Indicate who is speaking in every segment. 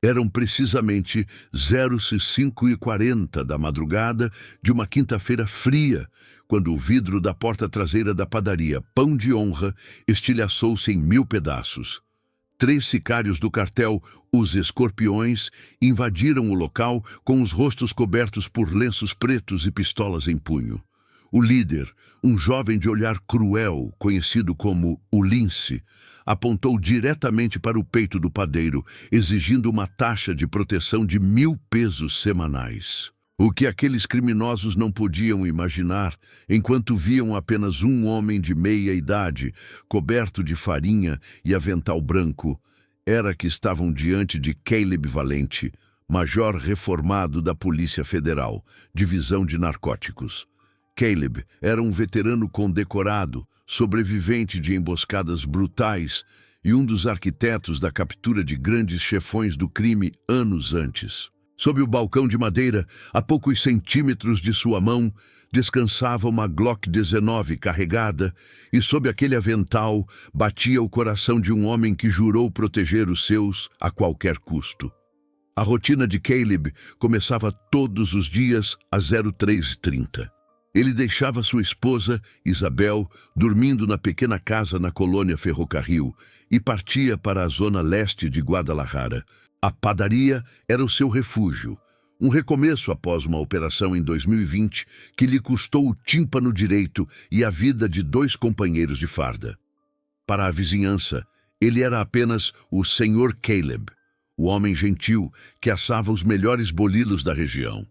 Speaker 1: Eram precisamente 05h40 da madrugada de uma quinta-feira fria, quando o vidro da porta traseira da padaria Pão de Honra estilhaçou-se em 1000 pedaços. 3 sicários do cartel, os Escorpiões, invadiram o local com os rostos cobertos por lenços pretos e pistolas em punho. O líder, um jovem de olhar cruel, conhecido como o Lince, apontou diretamente para o peito do padeiro, exigindo uma taxa de proteção de 1000 pesos semanais. O que aqueles criminosos não podiam imaginar, enquanto viam apenas um homem de meia idade, coberto de farinha e avental branco, era que estavam diante de Caleb Valente, major reformado da Polícia Federal, Divisão de Narcóticos. Caleb era um veterano condecorado, sobrevivente de emboscadas brutais e um dos arquitetos da captura de grandes chefões do crime anos antes. Sob o balcão de madeira, a poucos centímetros de sua mão, descansava uma Glock 19 carregada e sob aquele avental batia o coração de um homem que jurou proteger os seus a qualquer custo. A rotina de Caleb começava todos os dias às 03h30. Ele deixava sua esposa, Isabel, dormindo na pequena casa na colônia Ferrocarril e partia para a zona leste de Guadalajara. A padaria era o seu refúgio, um recomeço após uma operação em 2020 que lhe custou o tímpano direito e a vida de 2 companheiros de farda. Para a vizinhança, ele era apenas o Sr. Caleb, o homem gentil que assava os melhores bolilos da região.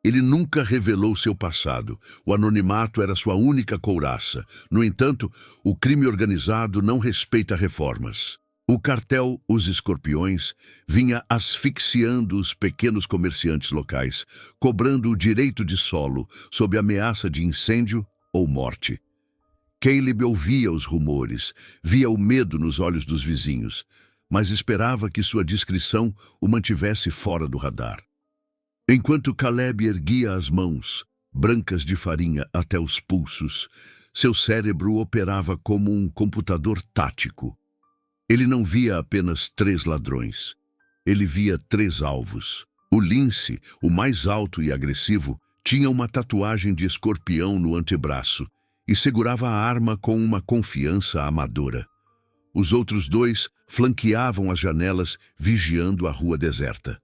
Speaker 1: Ele nunca revelou seu passado. O anonimato era sua única couraça. No entanto, o crime organizado não respeita reformas. O cartel, os Escorpiões, vinha asfixiando os pequenos comerciantes locais, cobrando o direito de solo sob ameaça de incêndio ou morte. Caleb ouvia os rumores, via o medo nos olhos dos vizinhos, mas esperava que sua discrição o mantivesse fora do radar. Enquanto Caleb erguia as mãos, brancas de farinha até os pulsos, seu cérebro operava como um computador tático. Ele não via apenas 3 ladrões. Ele via 3 alvos. O Lince, o mais alto e agressivo, tinha uma tatuagem de escorpião no antebraço e segurava a arma com uma confiança amadora. Os outros 2 flanqueavam as janelas, vigiando a rua deserta.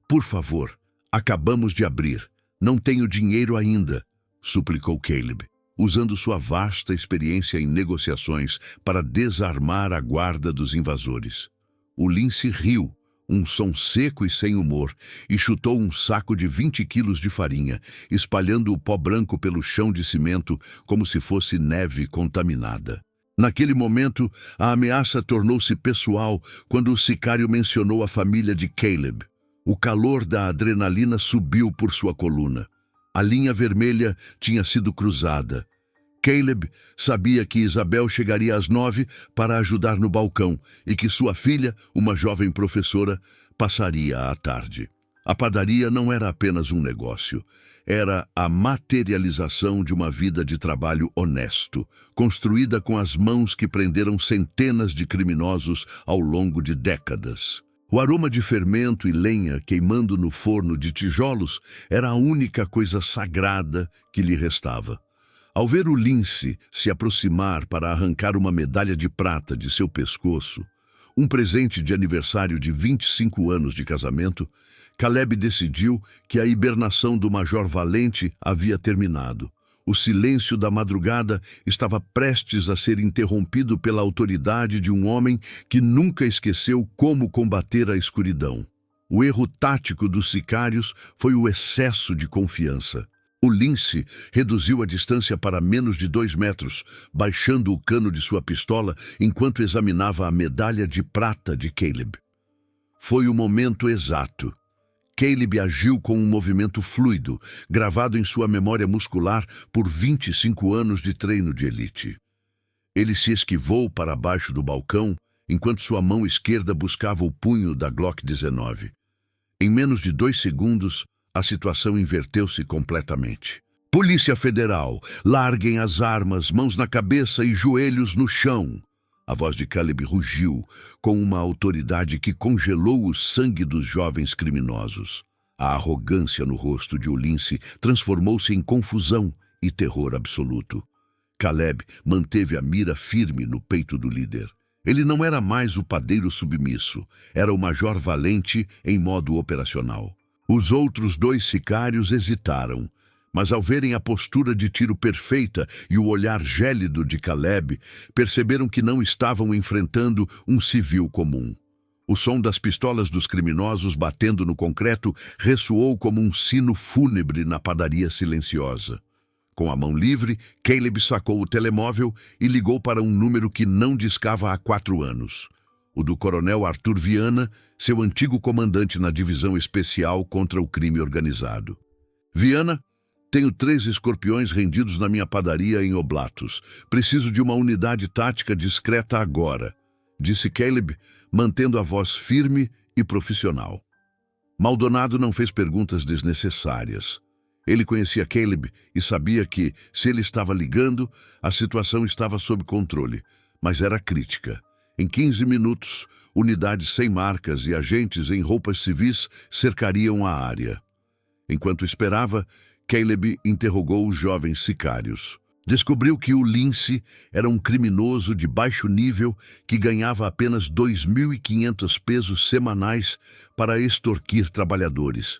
Speaker 1: "Por favor, acabamos de abrir. Não tenho dinheiro ainda", suplicou Caleb, usando sua vasta experiência em negociações para desarmar a guarda dos invasores. O Lince riu, um som seco e sem humor, e chutou um saco de 20 quilos de farinha, espalhando o pó branco pelo chão de cimento como se fosse neve contaminada. Naquele momento, a ameaça tornou-se pessoal quando o sicário mencionou a família de Caleb. O calor da adrenalina subiu por sua coluna. A linha vermelha tinha sido cruzada. Caleb sabia que Isabel chegaria às 9 para ajudar no balcão e que sua filha, uma jovem professora, passaria a tarde. A padaria não era apenas um negócio. Era a materialização de uma vida de trabalho honesto, construída com as mãos que prenderam centenas de criminosos ao longo de décadas. O aroma de fermento e lenha queimando no forno de tijolos era a única coisa sagrada que lhe restava. Ao ver o Lince se aproximar para arrancar uma medalha de prata de seu pescoço, um presente de aniversário de 25 anos de casamento, Caleb decidiu que a hibernação do Major Valente havia terminado. O silêncio da madrugada estava prestes a ser interrompido pela autoridade de um homem que nunca esqueceu como combater a escuridão. O erro tático dos sicários foi o excesso de confiança. O Lince reduziu a distância para menos de 2 metros, baixando o cano de sua pistola enquanto examinava a medalha de prata de Caleb. Foi o momento exato. Caleb agiu com um movimento fluido, gravado em sua memória muscular por 25 anos de treino de elite. Ele se esquivou para baixo do balcão, enquanto sua mão esquerda buscava o punho da Glock 19. Em menos de 2 segundos, a situação inverteu-se completamente. "Polícia Federal, larguem as armas, mãos na cabeça e joelhos no chão", A voz de Caleb rugiu, com uma autoridade que congelou o sangue dos jovens criminosos. A arrogância no rosto de Ulince transformou-se em confusão e terror absoluto. Caleb manteve a mira firme no peito do líder. Ele não era mais o padeiro submisso, era o major valente em modo operacional. Os outros 2 sicários hesitaram, mas ao verem a postura de tiro perfeita e o olhar gélido de Caleb, perceberam que não estavam enfrentando um civil comum. O som das pistolas dos criminosos batendo no concreto ressoou como um sino fúnebre na padaria silenciosa. Com a mão livre, Caleb sacou o telemóvel e ligou para um número que não discava há 4 anos. O do coronel Arthur Viana, seu antigo comandante na divisão especial contra o crime organizado. Viana, tenho 3 escorpiões rendidos na minha padaria em Oblatos. Preciso de uma unidade tática discreta agora, disse Caleb, mantendo a voz firme e profissional. Maldonado não fez perguntas desnecessárias. Ele conhecia Caleb e sabia que, se ele estava ligando, a situação estava sob controle, mas era crítica. Em 15 minutos, unidades sem marcas e agentes em roupas civis cercariam a área. Enquanto esperava, Caleb interrogou os jovens sicários. Descobriu que o Lince era um criminoso de baixo nível que ganhava apenas 2.500 pesos semanais para extorquir trabalhadores.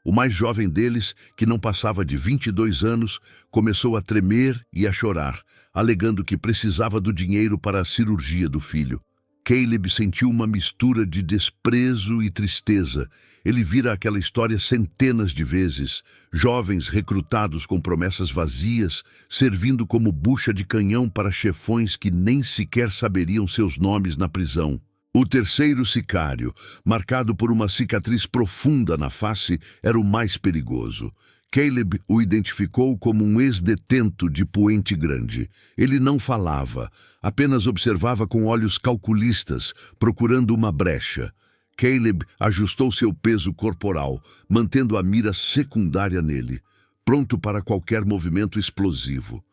Speaker 1: O mais jovem deles, que não passava de 22 anos, começou a tremer e a chorar, alegando que precisava do dinheiro para a cirurgia do filho. Caleb sentiu uma mistura de desprezo e tristeza. Ele vira aquela história centenas de vezes. Jovens recrutados com promessas vazias, servindo como bucha de canhão para chefões que nem sequer saberiam seus nomes na prisão. O terceiro sicário, marcado por uma cicatriz profunda na face, era o mais perigoso. Caleb o identificou como um ex-detento de Poente Grande. Ele não falava, apenas observava com olhos calculistas, procurando uma brecha. Caleb ajustou seu peso corporal, mantendo a mira secundária nele, pronto para qualquer movimento explosivo.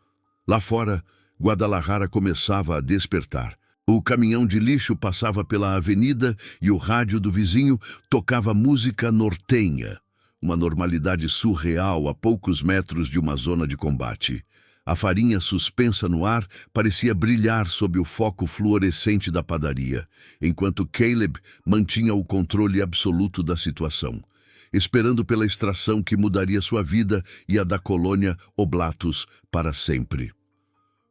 Speaker 1: Lá fora, Guadalajara começava a despertar. O caminhão de lixo passava pela avenida e o rádio do vizinho tocava música nortenha, uma normalidade surreal a poucos metros de uma zona de combate. A farinha suspensa no ar parecia brilhar sob o foco fluorescente da padaria, enquanto Caleb mantinha o controle absoluto da situação, esperando pela extração que mudaria sua vida e a da colônia Oblatos para sempre.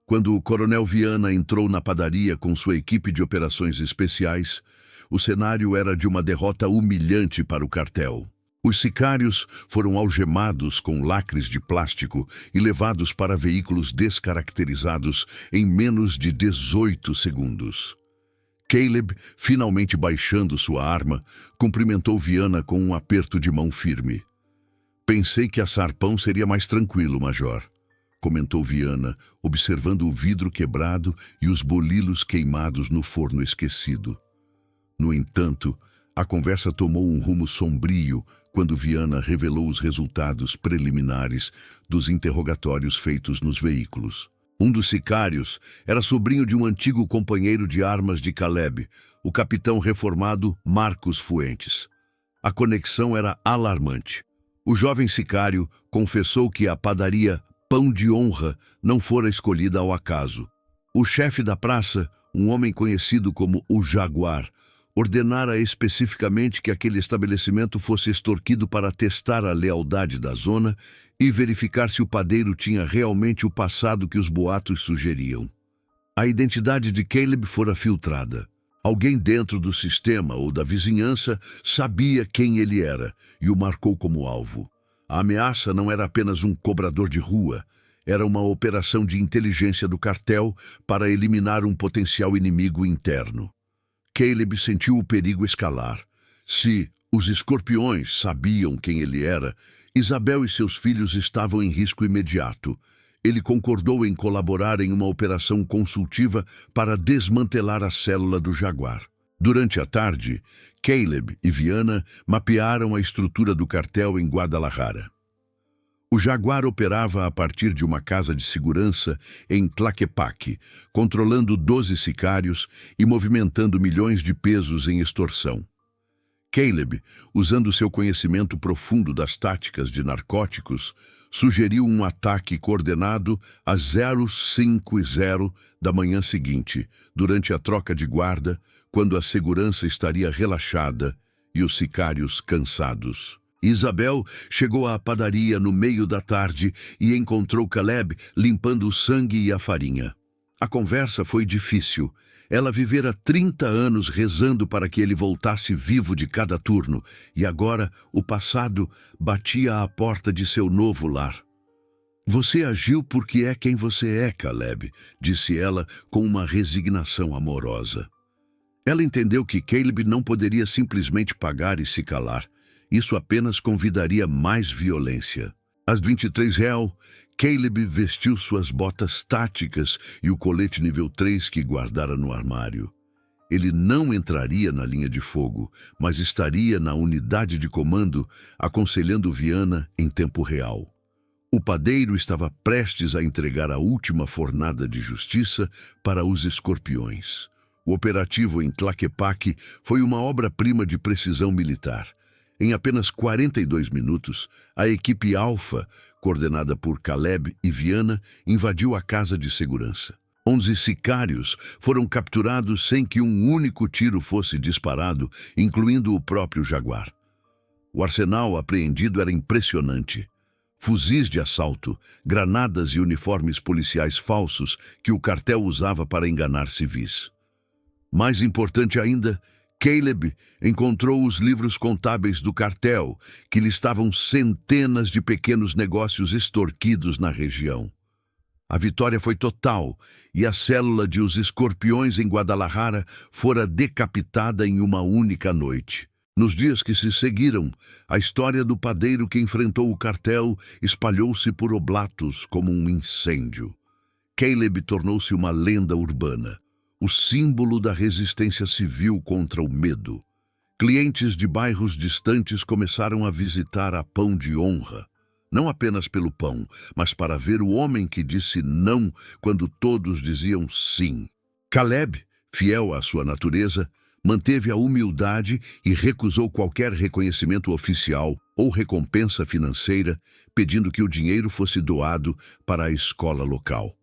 Speaker 1: Quando o coronel Viana entrou na padaria com sua equipe de operações especiais, o cenário era de uma derrota humilhante para o cartel. Os sicários foram algemados com lacres de plástico e levados para veículos descaracterizados em menos de 18 segundos. Caleb, finalmente baixando sua arma, cumprimentou Viana com um aperto de mão firme. "Pensei que assar pão seria mais tranquilo, Major", comentou Viana, observando o vidro quebrado e os bolilos queimados no forno esquecido. No entanto, a conversa tomou um rumo sombrio quando Viana revelou os resultados preliminares dos interrogatórios feitos nos veículos. Um dos sicários era sobrinho de um antigo companheiro de armas de Caleb, o capitão reformado Marcos Fuentes. A conexão era alarmante. O jovem sicário confessou que a padaria Pão de Honra não fora escolhida ao acaso. O chefe da praça, um homem conhecido como o Jaguar, ordenara especificamente que aquele estabelecimento fosse extorquido para testar a lealdade da zona e verificar se o padeiro tinha realmente o passado que os boatos sugeriam. A identidade de Caleb fora filtrada. Alguém dentro do sistema ou da vizinhança sabia quem ele era e o marcou como alvo. A ameaça não era apenas um cobrador de rua, era uma operação de inteligência do cartel para eliminar um potencial inimigo interno. Caleb sentiu o perigo escalar. Se os escorpiões sabiam quem ele era, Isabel e seus filhos estavam em risco imediato. Ele concordou em colaborar em uma operação consultiva para desmantelar a célula do Jaguar. Durante a tarde, Caleb e Viana mapearam a estrutura do cartel em Guadalajara. O Jaguar operava a partir de uma casa de segurança em Tlaquepaque, controlando 12 sicários e movimentando milhões de pesos em extorsão. Caleb, usando seu conhecimento profundo das táticas de narcóticos, sugeriu um ataque coordenado às 05:00 da manhã seguinte, durante a troca de guarda, quando a segurança estaria relaxada e os sicários cansados. Isabel chegou à padaria no meio da tarde e encontrou Caleb limpando o sangue e a farinha. A conversa foi difícil. Ela vivera 30 anos rezando para que ele voltasse vivo de cada turno, e agora o passado batia à porta de seu novo lar. Você agiu porque é quem você é, Caleb, disse ela com uma resignação amorosa. Ela entendeu que Caleb não poderia simplesmente pagar e se calar. Isso apenas convidaria mais violência. Às 23h, Caleb vestiu suas botas táticas e o colete nível 3 que guardara no armário. Ele não entraria na linha de fogo, mas estaria na unidade de comando, aconselhando Viana em tempo real. O padeiro estava prestes a entregar a última fornada de justiça para os escorpiões. O operativo em Tlaquepaque foi uma obra-prima de precisão militar. Em apenas 42 minutos, a equipe Alfa, coordenada por Caleb e Viana, invadiu a casa de segurança. 11 sicários foram capturados sem que um único tiro fosse disparado, incluindo o próprio Jaguar. O arsenal apreendido era impressionante. Fuzis de assalto, granadas e uniformes policiais falsos que o cartel usava para enganar civis. Mais importante ainda, Caleb encontrou os livros contábeis do cartel, que listavam centenas de pequenos negócios extorquidos na região. A vitória foi total e a célula de Os Escorpiões em Guadalajara fora decapitada em uma única noite. Nos dias que se seguiram, a história do padeiro que enfrentou o cartel espalhou-se por Oblatos como um incêndio. Caleb tornou-se uma lenda urbana, o símbolo da resistência civil contra o medo. Clientes de bairros distantes começaram a visitar a Pão de Honra, não apenas pelo pão, mas para ver o homem que disse não quando todos diziam sim. Caleb, fiel à sua natureza, manteve a humildade e recusou qualquer reconhecimento oficial ou recompensa financeira, pedindo que o dinheiro fosse doado para a escola local.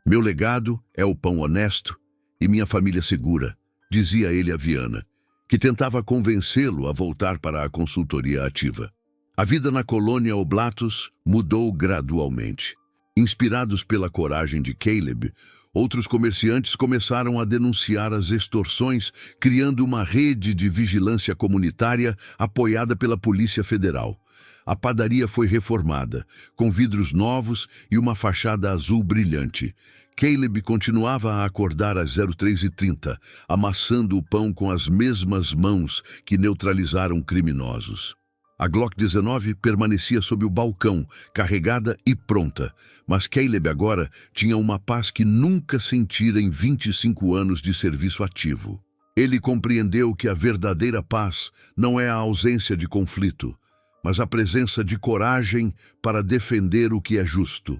Speaker 1: Meu legado é o pão honesto e minha família segura, dizia ele a Viana, que tentava convencê-lo a voltar para a consultoria ativa. A vida na colônia Oblatos mudou gradualmente. Inspirados pela coragem de Caleb, outros comerciantes começaram a denunciar as extorsões, criando uma rede de vigilância comunitária apoiada pela Polícia Federal. A padaria foi reformada, com vidros novos e uma fachada azul brilhante. Caleb continuava a acordar às 03:30, amassando o pão com as mesmas mãos que neutralizaram criminosos. A Glock 19 permanecia sob o balcão, carregada e pronta, mas Caleb agora tinha uma paz que nunca sentira em 25 anos de serviço ativo. Ele compreendeu que a verdadeira paz não é a ausência de conflito, mas a presença de coragem para defender o que é justo.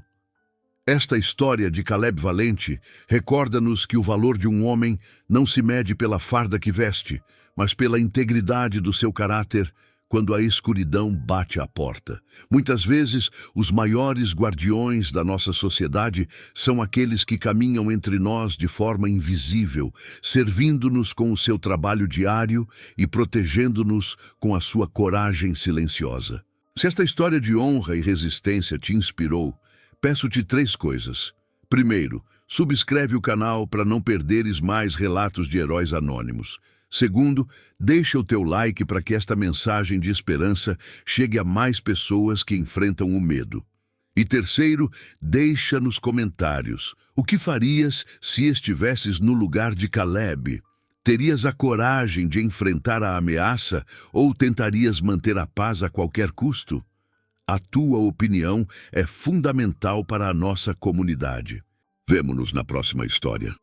Speaker 1: Esta história de Caleb Valente recorda-nos que o valor de um homem não se mede pela farda que veste, mas pela integridade do seu caráter quando a escuridão bate à porta. Muitas vezes, os maiores guardiões da nossa sociedade são aqueles que caminham entre nós de forma invisível, servindo-nos com o seu trabalho diário e protegendo-nos com a sua coragem silenciosa. Se esta história de honra e resistência te inspirou, peço-te 3 coisas. Primeiro, subscreve o canal para não perderes mais relatos de heróis anônimos. Segundo, deixa o teu like para que esta mensagem de esperança chegue a mais pessoas que enfrentam o medo. E terceiro, deixa nos comentários. O que farias se estivesses no lugar de Caleb? Terias a coragem de enfrentar a ameaça ou tentarias manter a paz a qualquer custo? A tua opinião é fundamental para a nossa comunidade. Vemo-nos na próxima história.